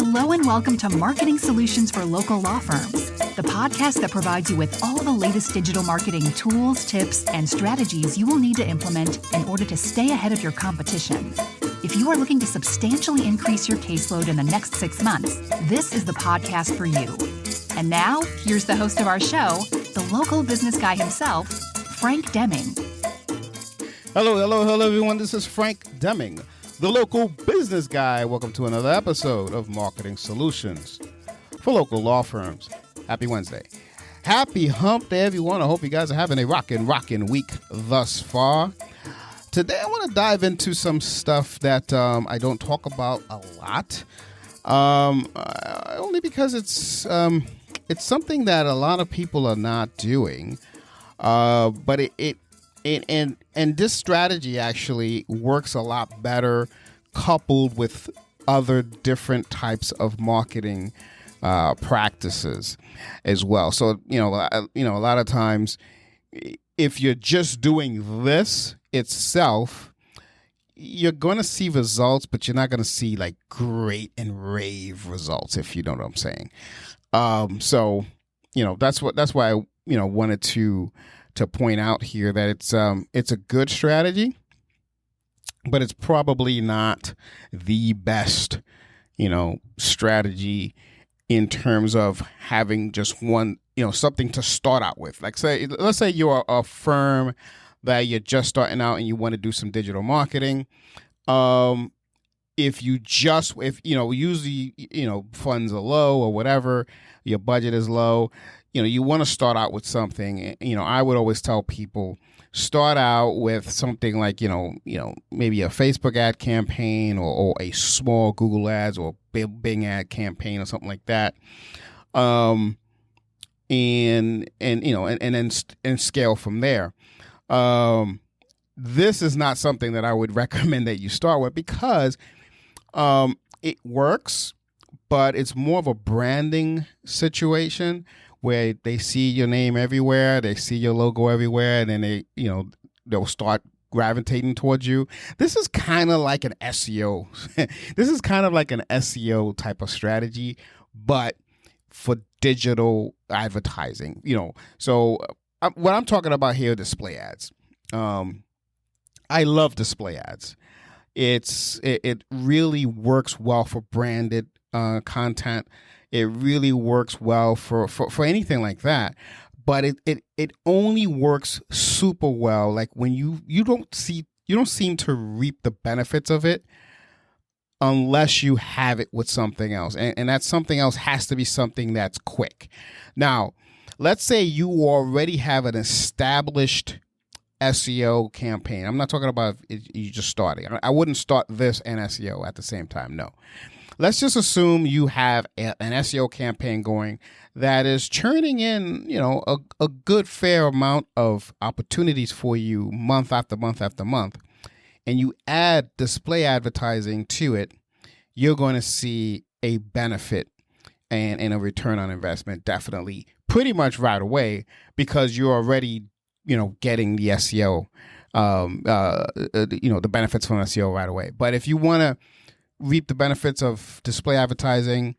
Hello and welcome to Marketing Solutions for Local Law Firms, the podcast that provides you with all the latest digital marketing tools, tips, and strategies you will need to implement in order to stay ahead of your competition. If you are looking to substantially increase your caseload in the next 6 months, this is the podcast for you. And now, here's the host of our show, the local business guy himself, Frank Deming. Hello, everyone. This is Frank Deming, the local business guy. Welcome to another episode of Marketing Solutions for Local Law Firms. Happy Wednesday. Happy hump day, everyone. I hope you guys are having a rockin' week thus far. Today, I want to dive into some stuff that I don't talk about a lot, only because it's something that a lot of people are not doing, but and this strategy actually works a lot better coupled with other different types of marketing practices as well. So, a lot of times if you're just doing this itself, you're going to see results, but you're not going to see like great and rave results, if you know what I'm saying. So, that's why I, wanted to point out here that it's a good strategy, but it's probably not the best, strategy in terms of having just one, something to start out with. Like let's say you're a firm that you're just starting out and you want to do some digital marketing. If usually, funds are low or whatever, your budget is low, you want to start out with something. I would always tell people, start out with something like, maybe a Facebook ad campaign or a small Google ads or Bing ad campaign or something like that. And then scale from there. This is not something that I would recommend that you start with because it works, but it's more of a branding situation where they see your name everywhere, they see your logo everywhere, and then they'll start gravitating towards you. This is kind of like an SEO. This is kind of like an SEO type of strategy, but for digital advertising. So what I'm talking about here are display ads. I love display ads. It really works well for branded content. It really works well for anything like that. But it only works super well like when you don't seem to reap the benefits of it unless you have it with something else. And that something else has to be something that's quick. Now, let's say you already have an established SEO campaign. I'm not talking about you just starting. I wouldn't start this and SEO at the same time. No. Let's just assume you have an SEO campaign going that is churning in, a good fair amount of opportunities for you month after month after month, and you add display advertising to it, you're going to see a benefit and a return on investment definitely pretty much right away because you're already, getting the SEO, the benefits from SEO right away. But if you want to reap the benefits of display advertising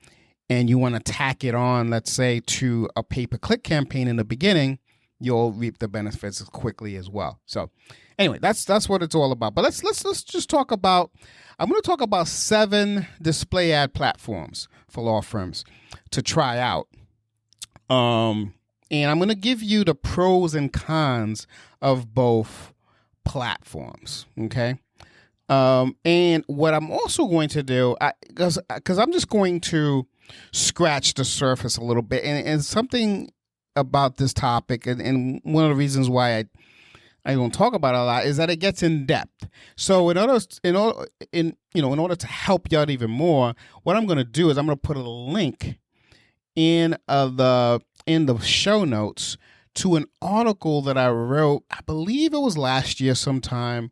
and you want to tack it on, let's say, to a pay-per-click campaign in the beginning, you'll reap the benefits quickly as well. So anyway, that's what it's all about. But let's just talk about, I'm going to talk about 7 display ad platforms for law firms to try out. And I'm going to give you the pros and cons of both platforms, okay? And what I'm also going to do, because I'm just going to scratch the surface a little bit, and something about this topic, and one of the reasons why I don't talk about it a lot is that it gets in depth. So in order to help you out even more, what I'm going to do is I'm going to put a link in the show notes to an article that I wrote. I believe it was last year sometime.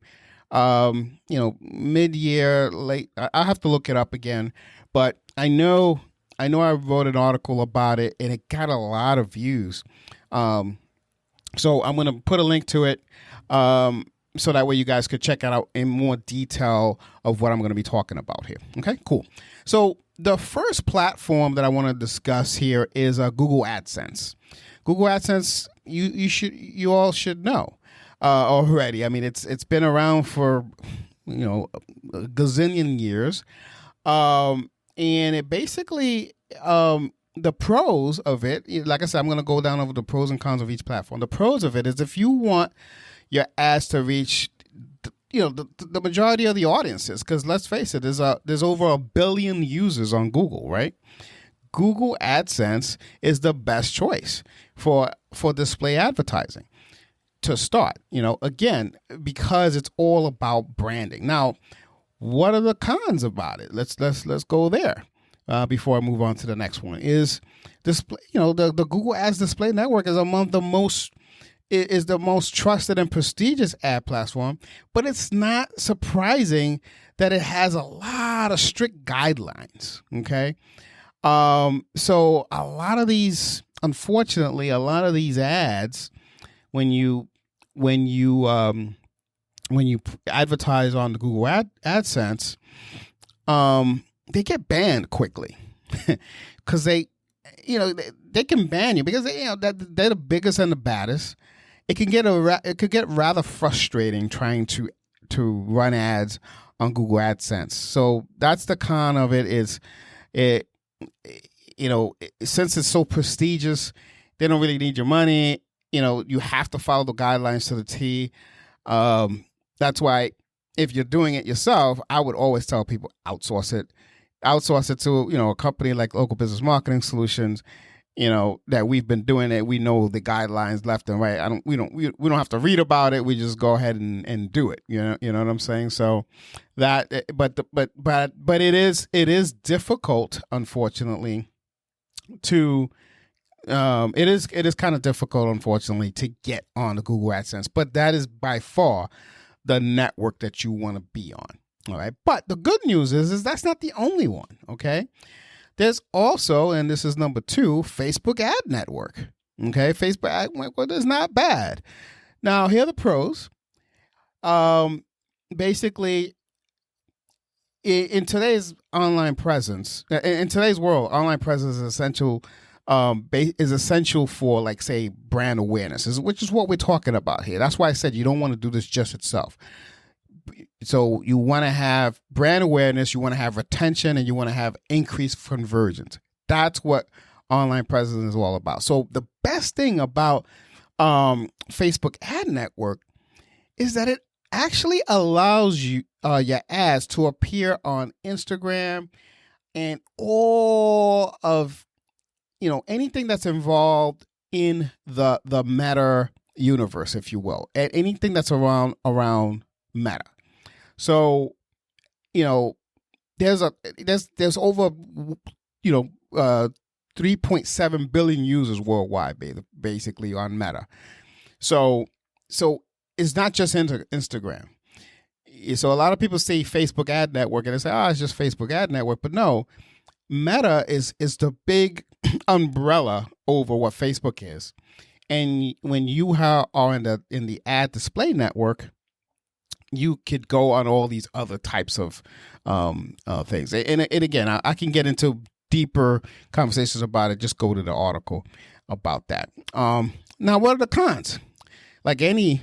Mid-year, late. I'll have to look it up again, but I know I wrote an article about it and it got a lot of views. So I'm going to put a link to it. so that way you guys could check it out in more detail of what I'm going to be talking about here. Okay, cool. So the first platform that I want to discuss here is Google AdSense. Google AdSense, you all should know already. I mean, it's been around for a gazillion years, and it basically the pros of it. Like I said, I'm going to go down over the pros and cons of each platform. The pros of it is if you want your ads to reach the majority of the audiences, because let's face it, there's over 1 billion users on Google, right? Google AdSense is the best choice for display advertising to start. Again, because it's all about branding. Now, what are the cons about it? Let's go there before I move on to the next one. Is display? The Google Ads Display Network is among the most trusted and prestigious ad platform, but it's not surprising that it has a lot of strict guidelines. Okay. So unfortunately, a lot of these ads, when you advertise on the Google AdSense, they get banned quickly because they can ban you because they're the biggest and the baddest. It could get rather frustrating trying to run ads on Google AdSense. So that's the con of it. Since it's so prestigious, they don't really need your money. You have to follow the guidelines to the T. That's why if you're doing it yourself, I would always tell people outsource it to a company like Local Business Marketing Solutions. That we've been doing it. We know the guidelines left and right. We don't have to read about it. We just go ahead and do it. You know what I'm saying? So that, but it is difficult, unfortunately, to it is kind of difficult, unfortunately, to get on the Google AdSense. But that is by far the network that you want to be on. All right. But the good news is that's not the only one. Okay. There's also, and this is number 2, Facebook Ad Network. Okay, Facebook Ad Network is not bad. Now, here are the pros. Basically, in today's online presence, in today's world, online presence is essential. Is essential for, like, say, brand awareness, which is what we're talking about here. That's why I said you don't want to do this just itself. So you want to have brand awareness, you want to have retention, and you want to have increased conversions. That's what online presence is all about. So the best thing about Facebook Ad Network is that it actually allows you your ads to appear on Instagram and all of anything that's involved in the Meta universe, if you will, and anything that's around Meta. So, there's over 3.7 billion users worldwide, basically on Meta. So it's not just Instagram. So a lot of people say Facebook Ad Network and they say, it's just Facebook Ad Network, but no, Meta is the big umbrella over what Facebook is. And when you are in the ad display network, you could go on all these other types of things. And again, I can get into deeper conversations about it. Just go to the article about that. Now, what are the cons? Like any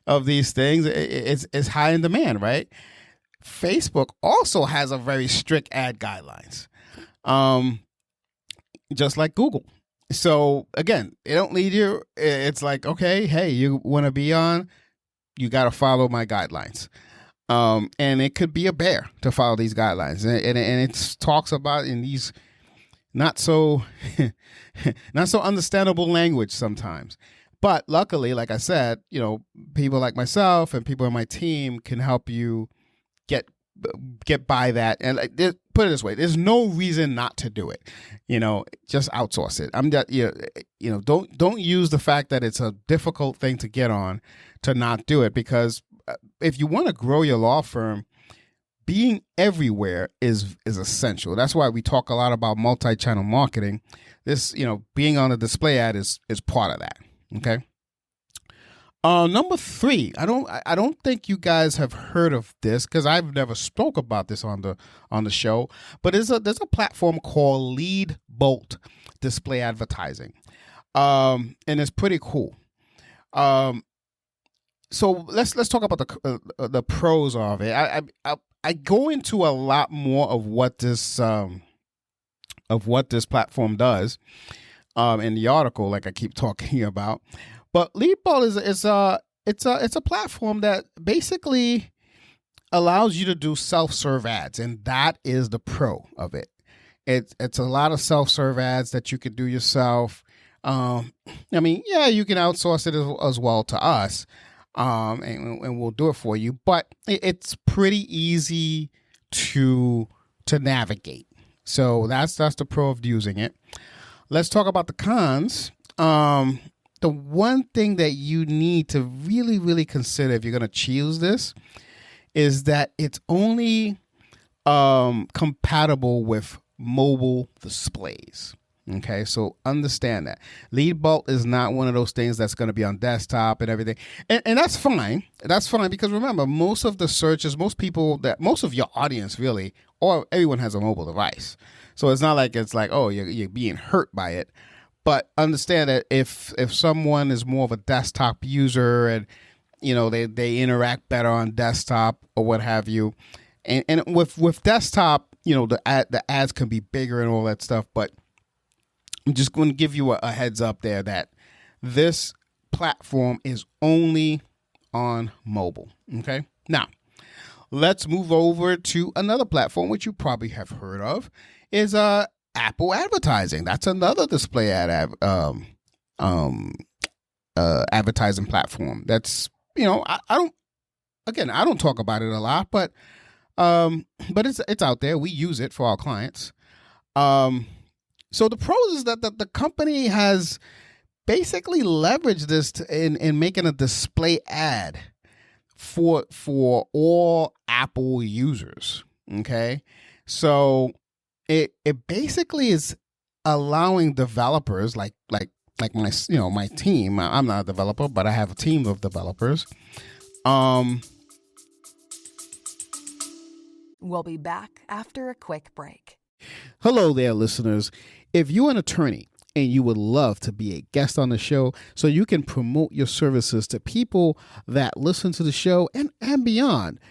of these things, it's high in demand, right? Facebook also has a very strict ad guidelines, just like Google. So again, they don't lead you. It's like, okay, hey, you want to be on, you got to follow my guidelines. And it could be a bear to follow these guidelines. And it talks about in these not so understandable language sometimes. But luckily, like I said, people like myself and people in my team can help you get by that. And put it this way, there's no reason not to do it. Just outsource it. Don't use the fact that it's a difficult thing to get on to not do it, because if you want to grow your law firm, being everywhere is essential. That's why we talk a lot about multi-channel marketing. This, being on a display ad is part of that. Okay. Number three, I don't think you guys have heard of this because I've never spoke about this on the show. But there's a platform called Lead Bolt Display Advertising, and it's pretty cool. So let's talk about the pros of it. I go into a lot more of what this platform does in the article, like I keep talking about. But Leadbolt is a platform that basically allows you to do self-serve ads, and that is the pro of it. It's a lot of self-serve ads that you could do yourself. I mean, yeah, you can outsource it as well to us, and we'll do it for you. But it's pretty easy to navigate. So that's the pro of using it. Let's talk about the cons. The one thing that you need to really, really consider if you're going to choose this is that it's only compatible with mobile displays. Okay, so understand that. Leadbolt is not one of those things that's going to be on desktop and everything. And that's fine. That's fine because remember, most of the searches, most of your audience really, or everyone has a mobile device. So it's not like oh, you're being hurt by it. But understand that if someone is more of a desktop user and they interact better on desktop or what have you, and with desktop, the ads can be bigger and all that stuff. But I'm just going to give you a heads up there that this platform is only on mobile. Okay, now let's move over to another platform which you probably have heard of is Apple Advertising. That's another display advertising platform. That's I don't talk about it a lot, but it's out there. We use it for our clients. So the pros is that the company has basically leveraged this in making a display ad for all Apple users. Okay, so it basically is allowing developers like my team. I'm not a developer, but I have a team of developers. We'll be back after a quick break. Hello there, listeners. If you're an attorney and you would love to be a guest on the show so you can promote your services to people that listen to the show and beyond,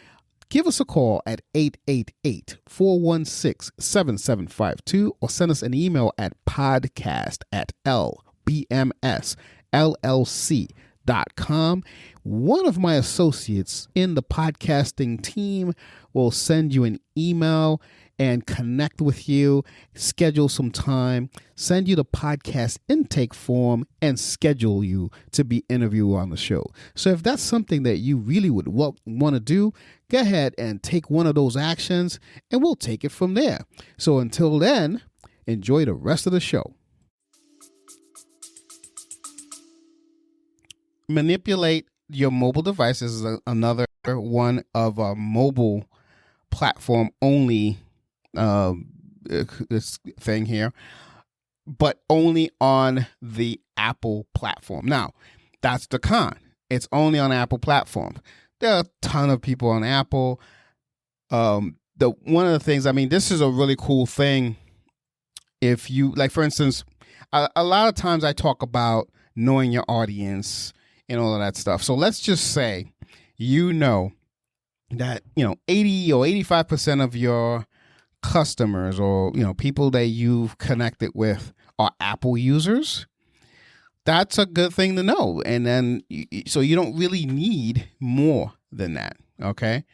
give us a call at 888-416-7752 or send us an email at podcast@lbmsllc.com. One of my associates in the podcasting team will send you an email and connect with you, schedule some time, send you the podcast intake form, and schedule you to be interviewed on the show. So if that's something that you really would want to do, go ahead and take one of those actions, and we'll take it from there. So until then, enjoy the rest of the show. Manipulate your mobile devices is another one of a mobile platform only this thing here, but only on the Apple platform. Now, that's the con. It's only on Apple platform. There are a ton of people on Apple. One of the things, I mean, this is a really cool thing. If you, like, for instance, a lot of times I talk about knowing your audience and all of that stuff. So let's just say, that, 80 or 85% of your customers or people that you've connected with are Apple users. That's a good thing to know, and then so you don't really need more than that. Okay,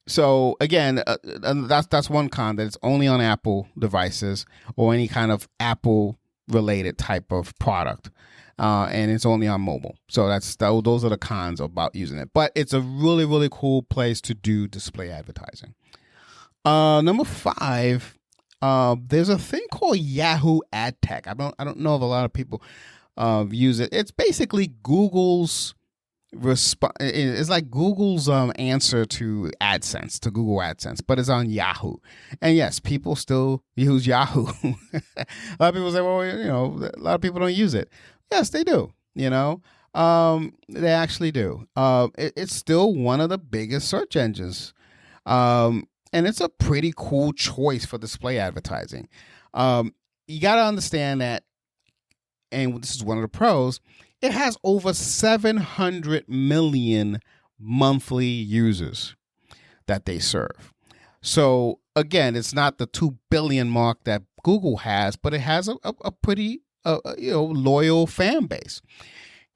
so again, that's one con, that it's only on Apple devices or any kind of Apple related type of product. And it's only on mobile. So those are the cons about using it. But it's a really, really cool place to do display advertising. Number 5, there's a thing called Yahoo Ad Tech. I don't know if a lot of people use it. It's basically Google's it's like Google's answer to AdSense, to Google AdSense, but it's on Yahoo. And yes, people still use Yahoo. A lot of people say, well, a lot of people don't use it. Yes, they do. They actually do. It's still one of the biggest search engines. And it's a pretty cool choice for display advertising. You got to understand that, and this is one of the pros, it has over 700 million monthly users that they serve. So again, it's not the 2 billion mark that Google has, but it has a pretty loyal fan base.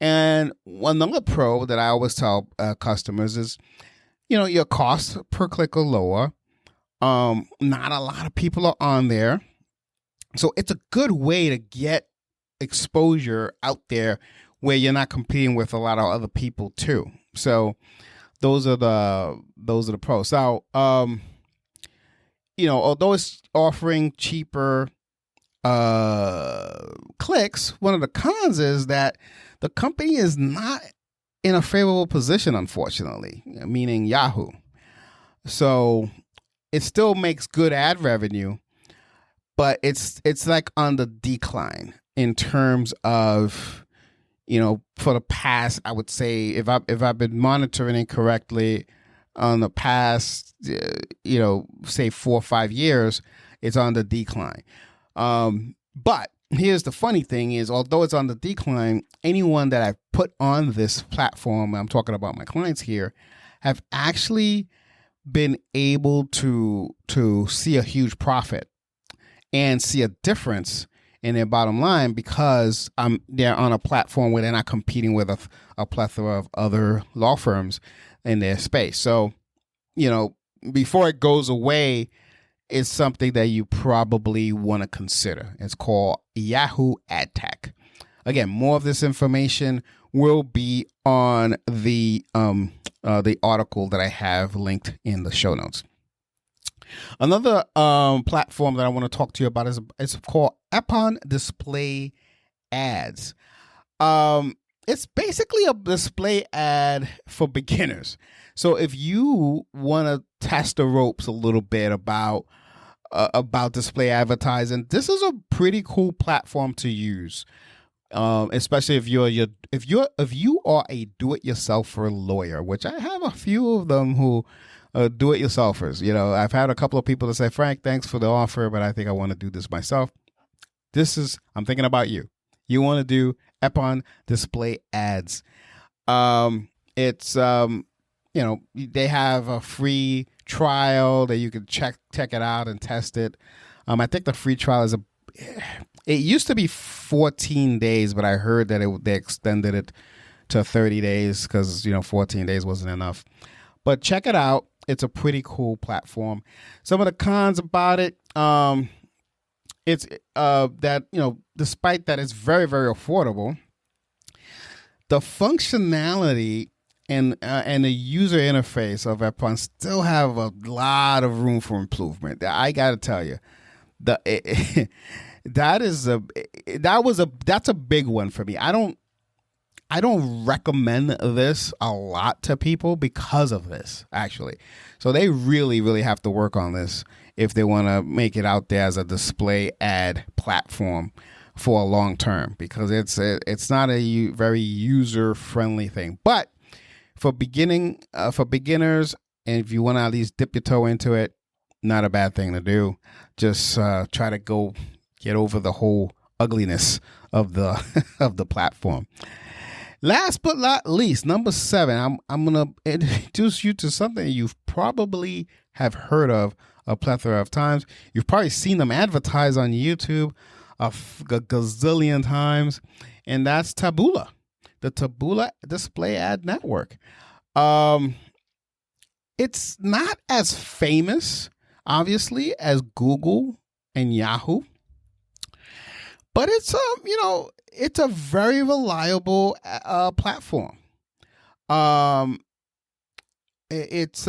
And another pro that I always tell customers is, your costs per click are lower. Not a lot of people are on there. So it's a good way to get exposure out there where you're not competing with a lot of other people too. So those are the pros. So, although it's offering cheaper clicks, one of the cons is that the company is not in a favorable position, unfortunately, meaning Yahoo. So it still makes good ad revenue, but it's like on the decline in terms of, for the past, I would say, if I've been monitoring it correctly, on the past, say 4 or 5 years, it's on the decline. But here's the funny thing is, although it's on the decline, anyone that I've put on this platform, I'm talking about my clients here, have actually been able to see a huge profit and see a difference in their bottom line because they're on a platform where they're not competing with a plethora of other law firms in their space. So, before it goes away, it's something that you probably want to consider. It's called Yahoo AdTech. Again, more of this information will be on the article that I have linked in the show notes. Another platform that I want to talk to you about is called Epon Display Ads. It's basically a display ad for beginners. So if you want to test the ropes a little bit about display advertising, this is a pretty cool platform to use. Especially if you are a do-it-yourselfer lawyer, which I have a few of them who do-it-yourselfers. I've had a couple of people that say, Frank, thanks for the offer, but I think I want to do this myself. I'm thinking about you. You want to do Epon Display Ads. It's they have a free trial that you can check it out and test it. I think the free trial is it used to be 14 days, but I heard that they extended it to 30 days because 14 days wasn't enough. But check it out. It's a pretty cool platform. Some of the cons about it, it's that despite that it's very, very affordable, the functionality and the user interface of Epon still have a lot of room for improvement. I got to tell you, that's a big one for me. I don't recommend this a lot to people because of this, actually. So they really, really have to work on this if they want to make it out there as a display ad platform for a long term, because it's not a very user friendly thing. But for beginners, and if you want to at least dip your toe into it, not a bad thing to do. Just try to get over the whole ugliness of the of the platform. Last but not least, number 7, I'm gonna introduce you to something you've probably have heard of a plethora of times. You've probably seen them advertise on YouTube a gazillion times, and that's Taboola, the Taboola Display Ad Network. It's not as famous, obviously, as Google and Yahoo, but it's it's a very reliable platform. It's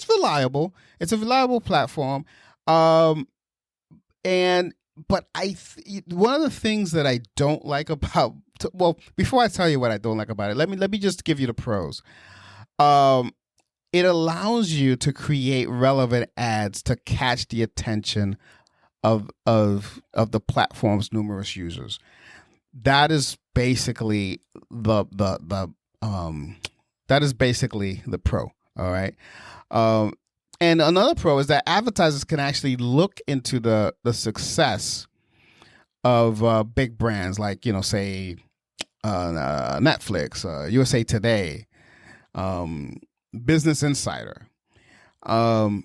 reliable. It's a reliable platform. But one of the things that I don't like about, before I tell you what I don't like about it, let me just give you the pros. It allows you to create relevant ads to catch the attention of the platform's numerous users. That is basically the pro. All right. And another pro is that advertisers can actually look into the success of big brands like, say Netflix, USA Today, Business Insider, and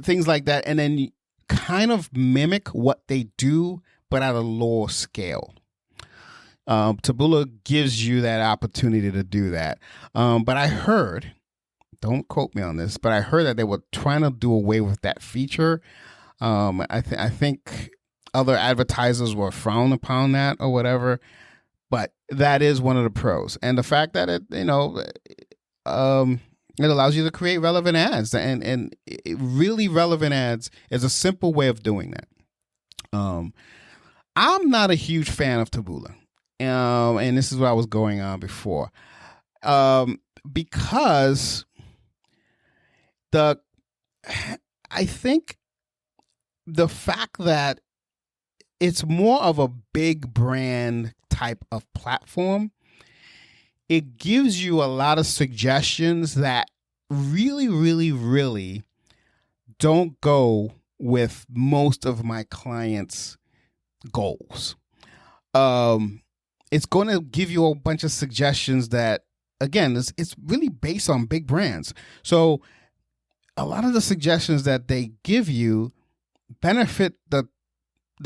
things like that, and then kind of mimic what they do, but at a lower scale. Taboola gives you that opportunity to do that. But I heard, don't quote me on this, but I heard that they were trying to do away with that feature. I think other advertisers were frowned upon that or whatever, but that is one of the pros. And the fact that it allows you to create relevant ads, and really relevant ads is a simple way of doing that. I'm not a huge fan of Taboola. And this is what I was going on before. Because I think the fact that it's more of a big brand type of platform, it gives you a lot of suggestions that really, really, really don't go with most of my clients' goals. It's going to give you a bunch of suggestions that, again, it's really based on big brands. So a lot of the suggestions that they give you benefit the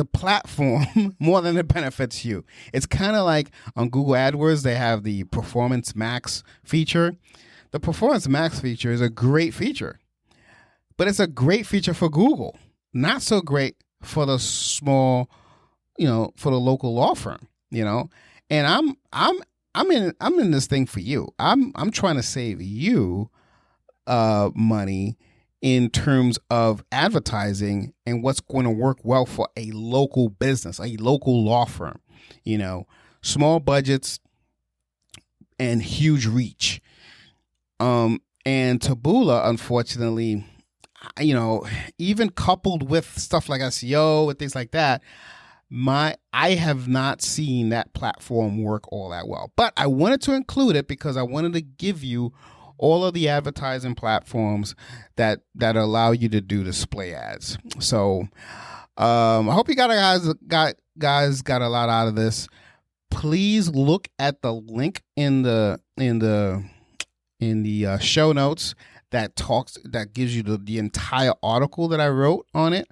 platform more than it benefits you. It's kind of like on Google AdWords, they have the Performance Max feature. The Performance Max feature is a great feature, but it's a great feature for Google, not so great for the small, for the local law firm, And I'm in this thing for you. I'm trying to save you money in terms of advertising and what's going to work well for a local business, a local law firm, small budgets and huge reach. And Taboola, unfortunately, even coupled with stuff like SEO and things like that, I have not seen that platform work all that well. But I wanted to include it because I wanted to give you all of the advertising platforms that allow you to do display ads. So I hope you guys got a lot out of this. Please look at the link in the show notes that gives you the entire article that I wrote on it.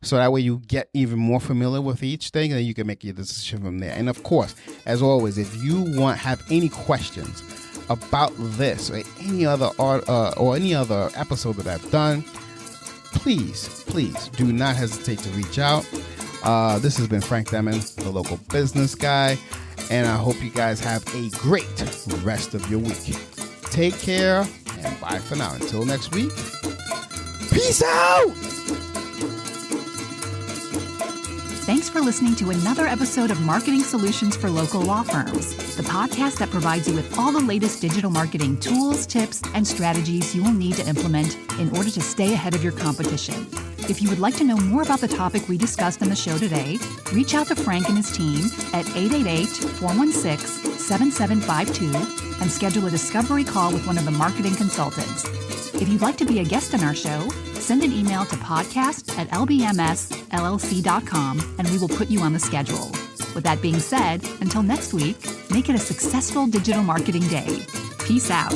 So that way you get even more familiar with each thing, and then you can make your decision from there. And of course, as always, if you have any questions about this or any other episode that I've done, please do not hesitate to reach out. This has been Frank Demon, the local business guy, and I hope you guys have a great rest of your week. Take care, and bye for now. Until next week, peace out! Thanks for listening to another episode of Marketing Solutions for Local Law Firms, the podcast that provides you with all the latest digital marketing tools, tips, and strategies you will need to implement in order to stay ahead of your competition. If you would like to know more about the topic we discussed on the show today, reach out to Frank and his team at 888-416-7752 and schedule a discovery call with one of the marketing consultants. If you'd like to be a guest on our show, send an email to podcast@lbmsllc.com and we will put you on the schedule. With that being said, until next week, make it a successful digital marketing day. Peace out.